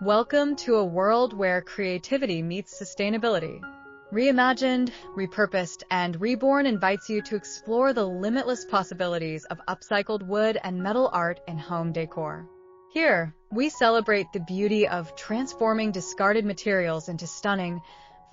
Welcome to a world where creativity meets sustainability. Reimagined, repurposed, and reborn invites you to explore the limitless possibilities of upcycled wood and metal art in home decor. Here, we celebrate the beauty of transforming discarded materials into stunning,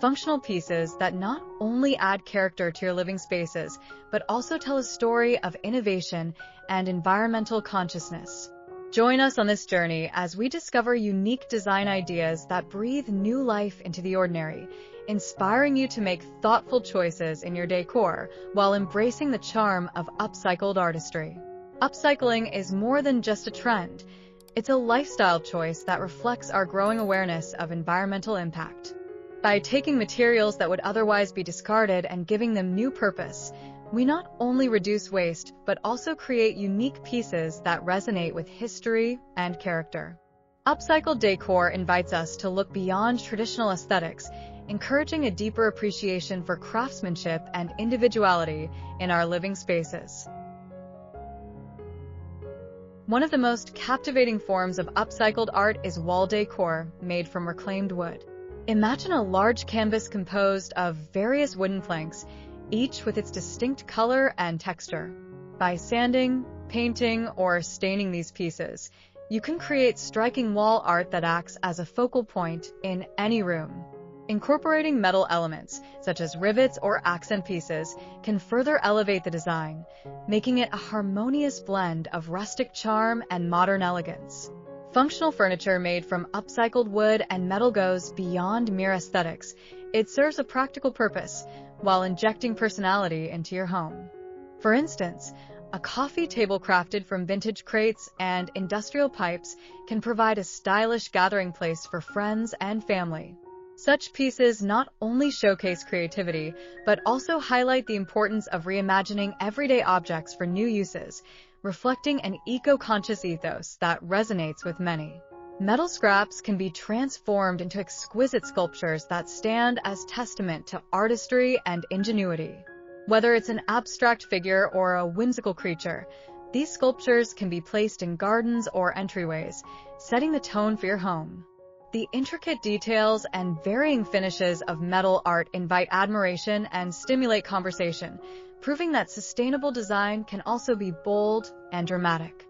functional pieces that not only add character to your living spaces, but also tell a story of innovation and environmental consciousness. Join us on this journey as we discover unique design ideas that breathe new life into the ordinary, inspiring you to make thoughtful choices in your decor while embracing the charm of upcycled artistry. Upcycling is more than just a trend. It's a lifestyle choice that reflects our growing awareness of environmental impact. By taking materials that would otherwise be discarded and giving them new purpose, we not only reduce waste, but also create unique pieces that resonate with history and character. Upcycled decor invites us to look beyond traditional aesthetics, encouraging a deeper appreciation for craftsmanship and individuality in our living spaces. One of the most captivating forms of upcycled art is wall decor, made from reclaimed wood. Imagine a large canvas composed of various wooden planks, each with its distinct color and texture. By sanding, painting, or staining these pieces, you can create striking wall art that acts as a focal point in any room. Incorporating metal elements, such as rivets or accent pieces, can further elevate the design, making it a harmonious blend of rustic charm and modern elegance. Functional furniture made from upcycled wood and metal goes beyond mere aesthetics. It serves a practical purpose while injecting personality into your home. For instance, a coffee table crafted from vintage crates and industrial pipes can provide a stylish gathering place for friends and family. Such pieces not only showcase creativity, but also highlight the importance of reimagining everyday objects for new uses, reflecting an eco-conscious ethos that resonates with many. Metal scraps can be transformed into exquisite sculptures that stand as testament to artistry and ingenuity. Whether it's an abstract figure or a whimsical creature, these sculptures can be placed in gardens or entryways, setting the tone for your home. The intricate details and varying finishes of metal art invite admiration and stimulate conversation, proving that sustainable design can also be bold and dramatic.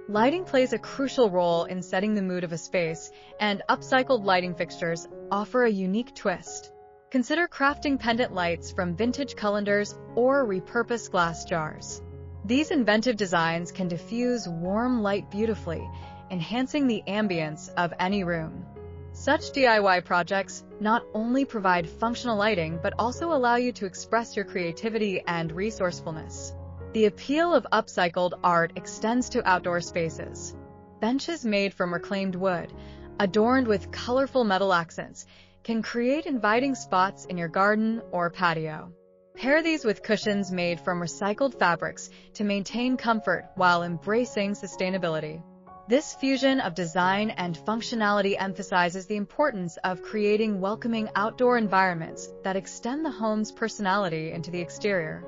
Lighting plays a crucial role in setting the mood of a space, and upcycled lighting fixtures offer a unique twist. Consider crafting pendant lights from vintage colanders or repurposed glass jars. These inventive designs can diffuse warm light beautifully, enhancing the ambience of any room. Such DIY projects not only provide functional lighting but also allow you to express your creativity and resourcefulness. The appeal of upcycled art extends to outdoor spaces. Benches made from reclaimed wood, adorned with colorful metal accents, can create inviting spots in your garden or patio. Pair these with cushions made from recycled fabrics to maintain comfort while embracing sustainability. This fusion of design and functionality emphasizes the importance of creating welcoming outdoor environments that extend the home's personality into the exterior.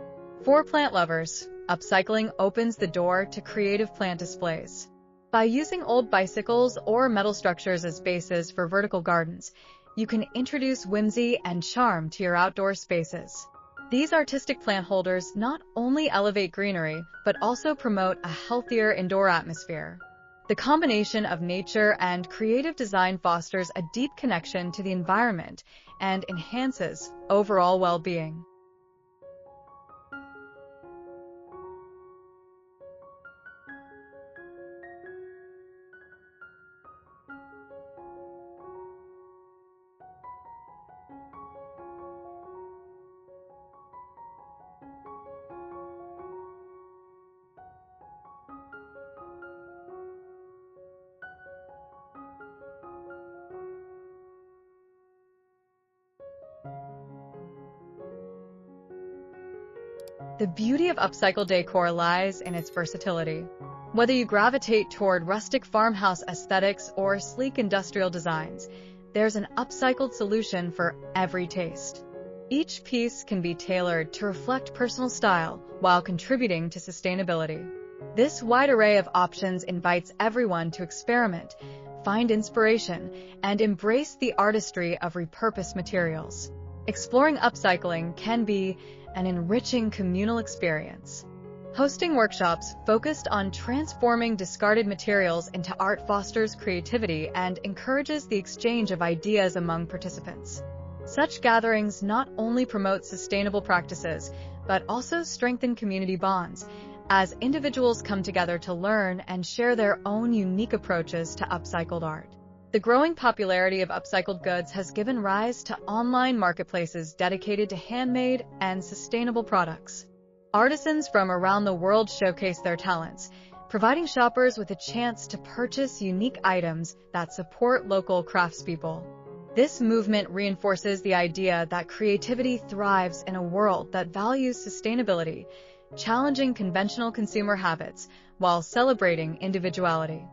For plant lovers, upcycling opens the door to creative plant displays. By using old bicycles or metal structures as bases for vertical gardens, you can introduce whimsy and charm to your outdoor spaces. These artistic plant holders not only elevate greenery, but also promote a healthier indoor atmosphere. The combination of nature and creative design fosters a deep connection to the environment and enhances overall well-being. The beauty of upcycled decor lies in its versatility. Whether you gravitate toward rustic farmhouse aesthetics or sleek industrial designs, there's an upcycled solution for every taste. Each piece can be tailored to reflect personal style while contributing to sustainability. This wide array of options invites everyone to experiment, find inspiration, and embrace the artistry of repurposed materials. Exploring upcycling can be an enriching communal experience. Hosting workshops focused on transforming discarded materials into art fosters creativity and encourages the exchange of ideas among participants. Such gatherings not only promote sustainable practices, but also strengthen community bonds, as individuals come together to learn and share their own unique approaches to upcycled art. The growing popularity of upcycled goods has given rise to online marketplaces dedicated to handmade and sustainable products. Artisans from around the world showcase their talents, providing shoppers with a chance to purchase unique items that support local craftspeople. This movement reinforces the idea that creativity thrives in a world that values sustainability, challenging conventional consumer habits while celebrating individuality.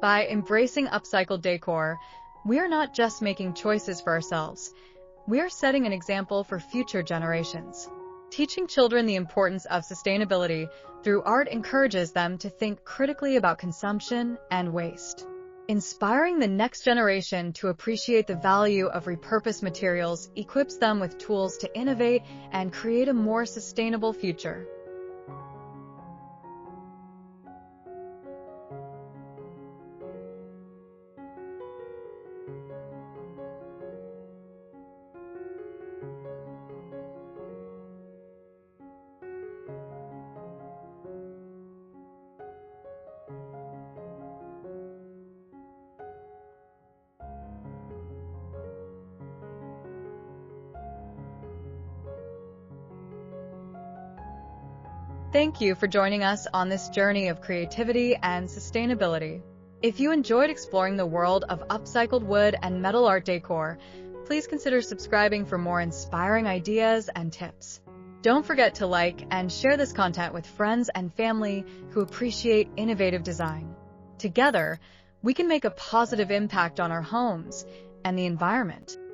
By embracing upcycled decor, we are not just making choices for ourselves, we are setting an example for future generations. Teaching children the importance of sustainability through art encourages them to think critically about consumption and waste. Inspiring the next generation to appreciate the value of repurposed materials equips them with tools to innovate and create a more sustainable future. Thank you for joining us on this journey of creativity and sustainability. If you enjoyed exploring the world of upcycled wood and metal art decor, please consider subscribing for more inspiring ideas and tips. Don't forget to like and share this content with friends and family who appreciate innovative design. Together, we can make a positive impact on our homes and the environment.